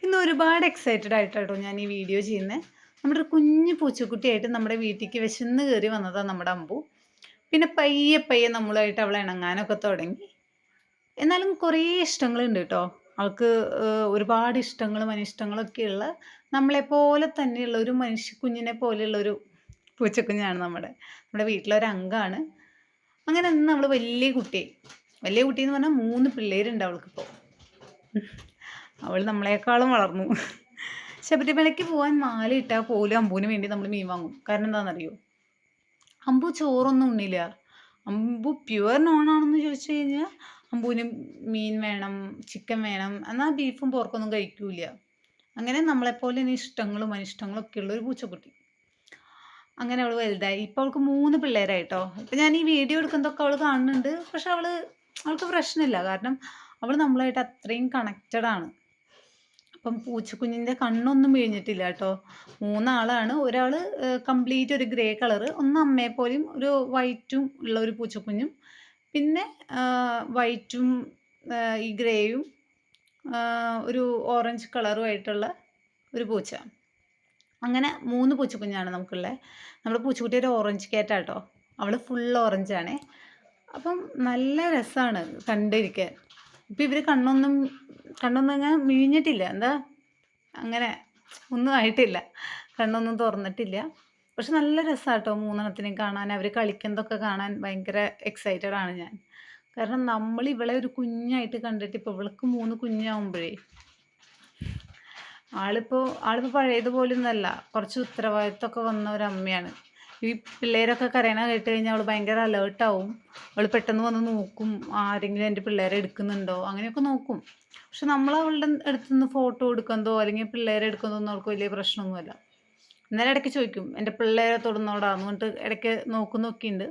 ഇന്ന് ഒരുപാട് എക്സൈറ്റഡ് ആയിട്ടാട്ടോ ഞാൻ ഈ വീഡിയോ ചെയ്യുന്നത്. നമ്മുടെ ഒരു കുഞ്ഞു പൂച്ചക്കുട്ടിയായിട്ട് നമ്മുടെ വീട്ടിലേക്ക് വിശന്ന് കയറി വന്നതാണ് നമ്മുടെ അമ്പു. പിന്നെ പയ്യെ പയ്യെ നമ്മളുമായിട്ട് അവൾ ഇണങ്ങാനൊക്കെ തുടങ്ങി. എന്നാലും കുറേ ഇഷ്ടങ്ങളുണ്ട് കേട്ടോ. അവൾക്ക് ഒരുപാട് ഇഷ്ടങ്ങളും അനിഷ്ടങ്ങളൊക്കെയുള്ള നമ്മളെപ്പോലെ തന്നെയുള്ള ഒരു മനുഷ്യ കുഞ്ഞിനെ പോലെയുള്ള ഒരു പൂച്ചക്കുഞ്ഞാണ് നമ്മുടെ വീട്ടിലൊരു അംഗമാണ്. അങ്ങനെ ഇന്ന് അവൾ വലിയ കുട്ടിയായി. വലിയ കുട്ടിയെന്ന് പറഞ്ഞാൽ 3 പിള്ളേരുണ്ട് അവൾക്കിപ്പോൾ. അവൾ നമ്മളെക്കാളും വളർന്നു. ശബരിമലയ്ക്ക് പോകാൻ മാലയിട്ടാൽ പോലും അമ്പുവിന് വേണ്ടി നമ്മൾ മീൻ വാങ്ങും. കാരണം എന്താണെന്നറിയോ? അമ്പു ചോറൊന്നും ഉണ്ണില്ല. അമ്പു പ്യുവർ നോൺ ആണെന്ന് ചോദിച്ചു കഴിഞ്ഞാൽ അമ്പുവിന് മീൻ വേണം, ചിക്കൻ വേണം. എന്നാൽ ബീഫും പോർക്കൊന്നും കഴിക്കൂല. അങ്ങനെ നമ്മളെപ്പോലെ തന്നെ ഇഷ്ടങ്ങളും അനിഷ്ടങ്ങളും ഒക്കെ ഉള്ള ഒരു പൂച്ചക്കുട്ടി. അങ്ങനെ അവൾ വലുതായി. ഇപ്പോൾ അവൾക്ക് 3 പിള്ളേരായിട്ടോ. ഇപ്പം ഞാൻ ഈ വീഡിയോ എടുക്കുന്നതൊക്കെ അവൾ കാണുന്നുണ്ട്. പക്ഷെ അവൾക്ക് പ്രശ്നമില്ല. കാരണം അവൾ നമ്മളായിട്ട് അത്രയും കണക്റ്റഡ് ആണ്. അപ്പം പൂച്ചക്കുഞ്ഞിൻ്റെ കണ്ണൊന്നും വീഴ്ന്നിട്ടില്ല കേട്ടോ. 3 ആളാണ്. ഒരാൾ കംപ്ലീറ്റ് ഒരു ഗ്രേ കളറ്, ഒന്ന് അമ്മയെപ്പോലെയും ഒരു വൈറ്റും ഉള്ള ഒരു പൂച്ചക്കുഞ്ഞും, പിന്നെ വൈറ്റും ഈ ഗ്രേയും ഒരു ഓറഞ്ച് കളറുമായിട്ടുള്ള ഒരു പൂച്ച. അങ്ങനെ 3 പൂച്ചക്കുഞ്ഞാണ് നമുക്കുള്ളത്. നമ്മുടെ പൂച്ചക്കുട്ടി ഒരു ഓറഞ്ച് ക്യാറ്റാട്ടോ. അവൾ ഫുൾ ഓറഞ്ചാണേ. അപ്പം നല്ല രസമാണ് കണ്ടിരിക്കാൻ. ഇപ്പം ഇവർ കണ്ണൊന്നും ഇങ്ങനെ മിഴിഞ്ഞിട്ടില്ല. എന്താ അങ്ങനെ ഒന്നും ആയിട്ടില്ല. കണ്ണൊന്നും തുറന്നിട്ടില്ല. പക്ഷെ നല്ല രസാട്ടോ 3 കാണാൻ. അവർ കളിക്കുന്നതൊക്കെ കാണാൻ ഭയങ്കര എക്സൈറ്റഡ് ആണ് ഞാൻ. കാരണം നമ്മൾ ഇവളെ ഒരു കുഞ്ഞായിട്ട് കണ്ടിട്ട് ഇപ്പോൾ ഇവൾക്ക് 3 കുഞ്ഞാവുമ്പോഴേ ആളിപ്പോൾ പഴയതുപോലൊന്നുമല്ല. കുറച്ച് ഉത്തരവാദിത്തമൊക്കെ വന്ന ഒരമ്മയാണ്. ഈ പിള്ളേരൊക്കെ കരയണ കേട്ട് കഴിഞ്ഞാൽ അവൾ ഭയങ്കര അലേർട്ടാവും. അവൾ പെട്ടെന്ന് വന്ന് നോക്കും, ആരെങ്കിലും എൻ്റെ പിള്ളേരെ എടുക്കുന്നുണ്ടോ അങ്ങനെയൊക്കെ നോക്കും. പക്ഷെ നമ്മൾ അവളുടെ അടുത്തുനിന്ന് ഫോട്ടോ എടുക്കുന്നതോ അല്ലെങ്കിൽ പിള്ളേരെ എടുക്കുന്നതോ ഒന്നും അവൾക്ക് വലിയ പ്രശ്നമൊന്നുമല്ല. എന്നാലും ഇടയ്ക്ക് ചോദിക്കും, എൻ്റെ പിള്ളേരെ തൊടുന്നോടാന്ന് പറഞ്ഞിട്ട് ഇടയ്ക്ക് നോക്കുന്നൊക്കെയുണ്ട്.